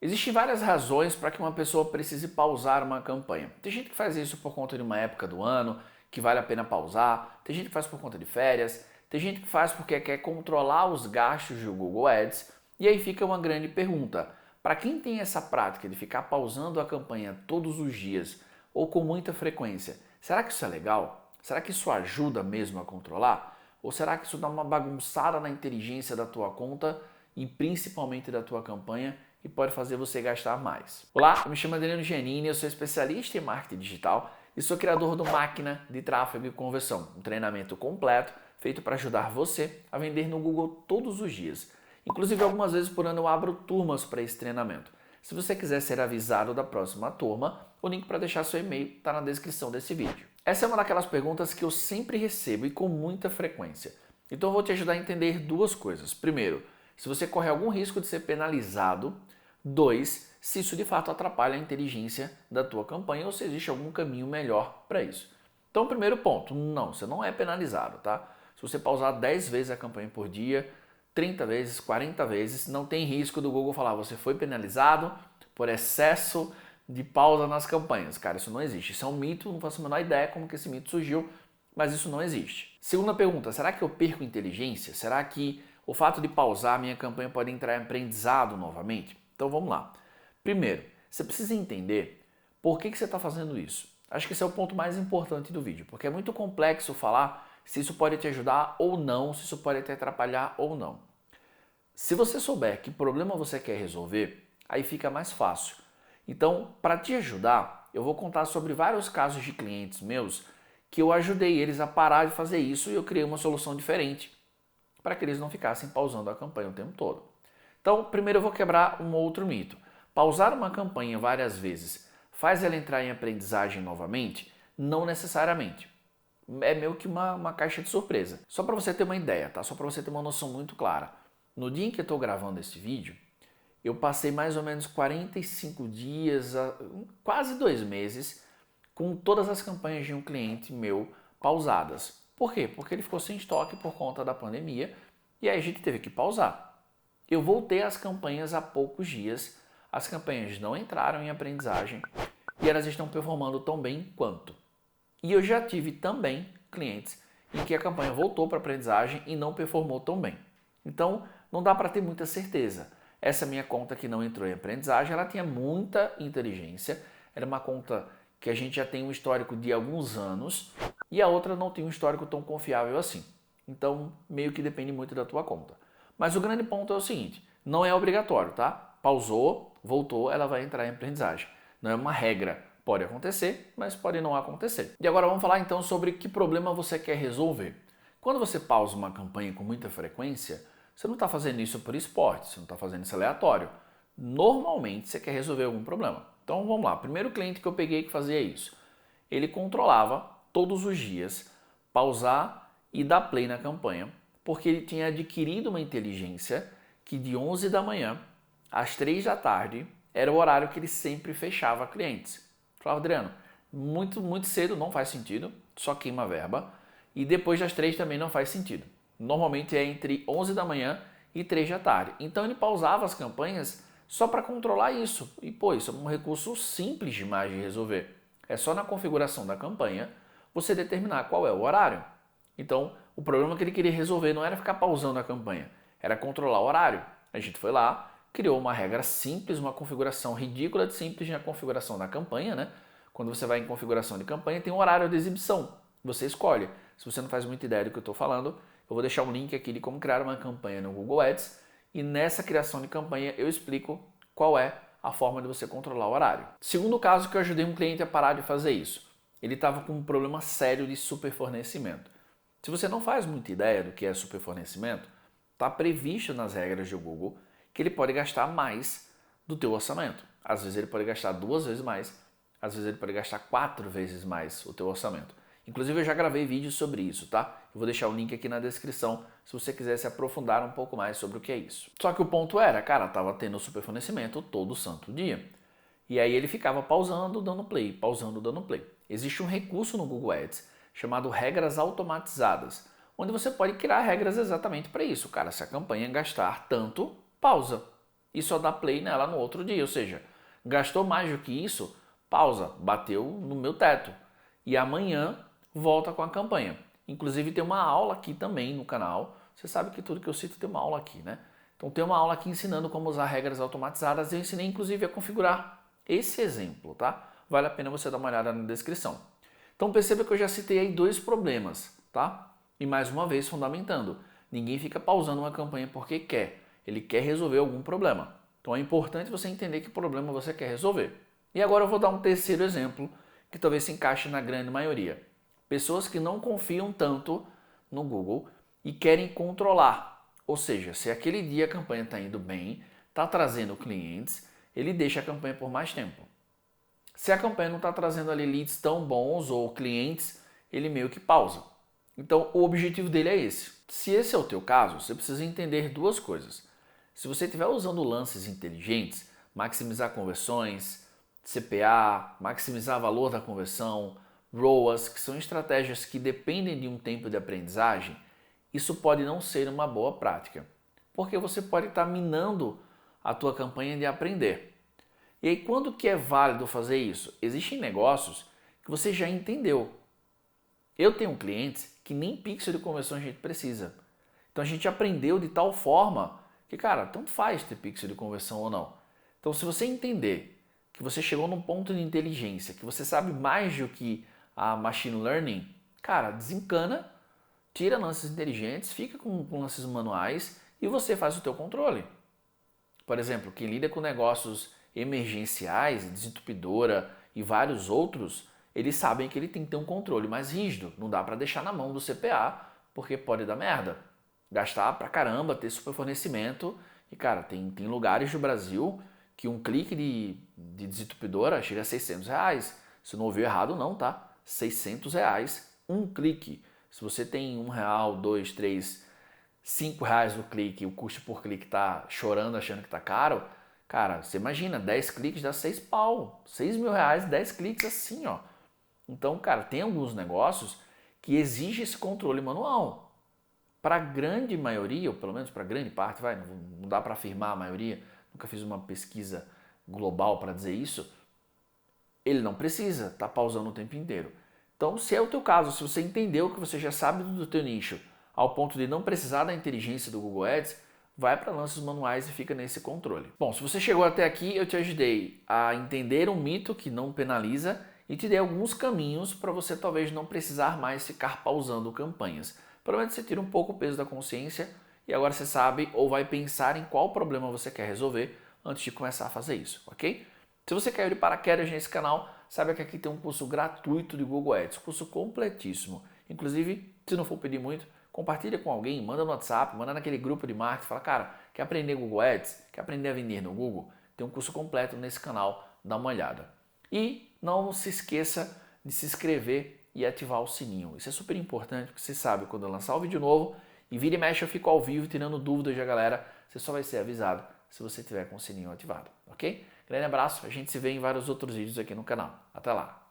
Existem várias razões para que uma pessoa precise pausar uma campanha. Tem gente que faz isso por conta de uma época do ano, que vale a pena pausar, tem gente que faz por conta de férias, tem gente que faz porque quer controlar os gastos do Google Ads, e aí fica uma grande pergunta. Para quem tem essa prática de ficar pausando a campanha todos os dias ou com muita frequência, será que isso é legal? Será que isso ajuda mesmo a controlar? Ou será que isso dá uma bagunçada na inteligência da tua conta e principalmente da tua campanha e pode fazer você gastar mais? Olá, eu me chamo Adriano Giannini, eu sou especialista em marketing digital e sou criador do Máquina de Tráfego e Conversão, um treinamento completo feito para ajudar você a vender no Google todos os dias. Inclusive, algumas vezes por ano eu abro turmas para esse treinamento. Se você quiser ser avisado da próxima turma, o link para deixar seu e-mail está na descrição desse vídeo. Essa é uma daquelas perguntas que eu sempre recebo e com muita frequência. Então eu vou te ajudar a entender duas coisas. Primeiro, se você corre algum risco de ser penalizado. 2, se isso de fato atrapalha a inteligência da tua campanha ou se existe algum caminho melhor para isso. Então, primeiro ponto, não, você não é penalizado, tá? Se você pausar 10 vezes a campanha por dia, 30 vezes, 40 vezes, não tem risco do Google falar você foi penalizado por excesso de pausa nas campanhas. Cara, isso não existe. Isso é um mito, não faço a menor ideia como que esse mito surgiu, mas isso não existe. Segunda pergunta, será que eu perco inteligência? Será que o fato de pausar a minha campanha pode entrar em aprendizado novamente? Então vamos lá. Primeiro, você precisa entender por que você está fazendo isso. Acho que esse é o ponto mais importante do vídeo, porque é muito complexo falar se isso pode te ajudar ou não, se isso pode te atrapalhar ou não. Se você souber que problema você quer resolver, aí fica mais fácil. Então, para te ajudar, eu vou contar sobre vários casos de clientes meus que eu ajudei eles a parar de fazer isso e eu criei uma solução diferente para que eles não ficassem pausando a campanha o tempo todo. Então, primeiro eu vou quebrar um outro mito. Pausar uma campanha várias vezes faz ela entrar em aprendizagem novamente? Não necessariamente. É meio que uma caixa de surpresa. Só para você ter uma ideia, tá? Só para você ter uma noção muito clara. No dia em que eu estou gravando esse vídeo, eu passei mais ou menos 45 dias, quase 2 meses, com todas as campanhas de um cliente meu pausadas. Por quê? Porque ele ficou sem estoque por conta da pandemia e aí a gente teve que pausar. Eu voltei às campanhas há poucos dias, as campanhas não entraram em aprendizagem e elas estão performando tão bem quanto. E eu já tive também clientes em que a campanha voltou para a aprendizagem e não performou tão bem. Então, não dá para ter muita certeza. Essa minha conta que não entrou em aprendizagem, ela tinha muita inteligência, era uma conta que a gente já tem um histórico de alguns anos e a outra não tem um histórico tão confiável assim. Então, meio que depende muito da tua conta. Mas o grande ponto é o seguinte, não é obrigatório, tá? Pausou, voltou, ela vai entrar em aprendizagem. Não é uma regra. Pode acontecer, mas pode não acontecer. E agora vamos falar então sobre que problema você quer resolver. Quando você pausa uma campanha com muita frequência, você não está fazendo isso por esporte, você não está fazendo isso aleatório. Normalmente você quer resolver algum problema. Então vamos lá, primeiro cliente que eu peguei que fazia isso. Ele controlava todos os dias, pausar e dar play na campanha, porque ele tinha adquirido uma inteligência que de 11 da manhã às 3 da tarde era o horário que ele sempre fechava clientes. Falava, Adriano, muito cedo não faz sentido, só queima a verba, e depois das 3 também não faz sentido. Normalmente é entre 11 da manhã e 3 da tarde. Então ele pausava as campanhas só para controlar isso. E pô, isso é um recurso simples demais de resolver. É só na configuração da campanha você determinar qual é o horário. Então, o problema que ele queria resolver não era ficar pausando a campanha, era controlar o horário. A gente foi lá, criou uma regra simples, uma configuração ridícula de simples na configuração da campanha, né? Quando você vai em configuração de campanha, tem um horário de exibição. Você escolhe. Se você não faz muita ideia do que eu estou falando, eu vou deixar um link aqui de como criar uma campanha no Google Ads e nessa criação de campanha eu explico qual é a forma de você controlar o horário. Segundo caso que eu ajudei um cliente a parar de fazer isso. Ele estava com um problema sério de superfornecimento. Se você não faz muita ideia do que é superfornecimento, está previsto nas regras do Google que ele pode gastar mais do teu orçamento. Às vezes ele pode gastar 2 vezes mais, às vezes ele pode gastar 4 vezes mais o teu orçamento. Inclusive eu já gravei vídeos sobre isso, tá? Eu vou deixar o link aqui na descrição se você quiser se aprofundar um pouco mais sobre o que é isso. Só que o ponto era, cara, tava tendo superfornecimento todo santo dia. E aí ele ficava pausando, dando play, pausando, dando play. Existe um recurso no Google Ads chamado regras automatizadas, onde você pode criar regras exatamente para isso. Cara, se a campanha gastar tanto, pausa. e só dá play nela no outro dia. Ou seja, gastou mais do que isso, pausa, bateu no meu teto. E amanhã volta com a campanha. Inclusive tem uma aula aqui também no canal. Você sabe que tudo que eu cito tem uma aula aqui, né? Então tem uma aula aqui ensinando como usar regras automatizadas. Eu ensinei inclusive a configurar esse exemplo, tá? Vale a pena você dar uma olhada na descrição. Então perceba que eu já citei aí 2 problemas, tá? E mais uma vez fundamentando, ninguém fica pausando uma campanha porque quer. Ele quer resolver algum problema. Então é importante você entender que problema você quer resolver. E agora eu vou dar um terceiro exemplo que talvez se encaixe na grande maioria. Pessoas que não confiam tanto no Google e querem controlar. Ou seja, se aquele dia a campanha está indo bem, está trazendo clientes, ele deixa a campanha por mais tempo. Se a campanha não está trazendo ali leads tão bons ou clientes, ele meio que pausa. Então o objetivo dele é esse. Se esse é o teu caso, você precisa entender 2 coisas. Se você estiver usando lances inteligentes, maximizar conversões, CPA, maximizar valor da conversão, ROAS, que são estratégias que dependem de um tempo de aprendizagem, isso pode não ser uma boa prática, porque você pode estar minando a tua campanha de aprender. E aí, quando que é válido fazer isso? Existem negócios que você já entendeu. Eu tenho clientes que nem pixel de conversão a gente precisa. Então a gente aprendeu de tal forma que, cara, tanto faz ter pixel de conversão ou não. Então se você entender que você chegou num ponto de inteligência, que você sabe mais do que a machine learning, cara, desencana, tira lances inteligentes, fica com lances manuais e você faz o teu controle. Por exemplo, quem lida com negócios emergenciais, desentupidora e vários outros, eles sabem que ele tem que ter um controle mais rígido. Não dá para deixar na mão do CPA, porque pode dar merda. Gastar pra caramba, ter super fornecimento. E cara, tem lugares do Brasil que um clique de desentupidora chega a R$600. Se não ouviu errado não, tá? R$600, um clique. Se você tem R$1, 2, 3, R$5 no clique, o custo por clique tá chorando achando que tá caro, cara, você imagina, 10 cliques dá 6 pau, R$6.000, 10 cliques assim, ó. Então, cara, tem alguns negócios que exigem esse controle manual. Para a grande maioria, ou pelo menos para grande parte, não dá para afirmar a maioria, nunca fiz uma pesquisa global para dizer isso, ele não precisa estar pausando o tempo inteiro. Então, se é o teu caso, se você entendeu que você já sabe do teu nicho, ao ponto de não precisar da inteligência do Google Ads, vai para lances manuais e fica nesse controle. Bom, se você chegou até aqui, eu te ajudei a entender um mito que não penaliza e te dei alguns caminhos para você talvez não precisar mais ficar pausando campanhas. Pelo menos você tira um pouco o peso da consciência e agora você sabe ou vai pensar em qual problema você quer resolver antes de começar a fazer isso, ok? Se você caiu de paraquedas nesse canal, saiba que aqui tem um curso gratuito de Google Ads, curso completíssimo. Inclusive, se não for pedir muito, compartilha com alguém, manda no WhatsApp, manda naquele grupo de marketing, fala, cara, quer aprender Google Ads? Quer aprender a vender no Google? Tem um curso completo nesse canal, dá uma olhada. E não se esqueça de se inscrever e ativar o sininho. Isso é super importante, porque você sabe, quando eu lançar um vídeo novo e vira e mexe eu fico ao vivo tirando dúvidas da galera, você só vai ser avisado se você tiver com o sininho ativado, ok? Grande abraço, a gente se vê em vários outros vídeos aqui no canal. Até lá!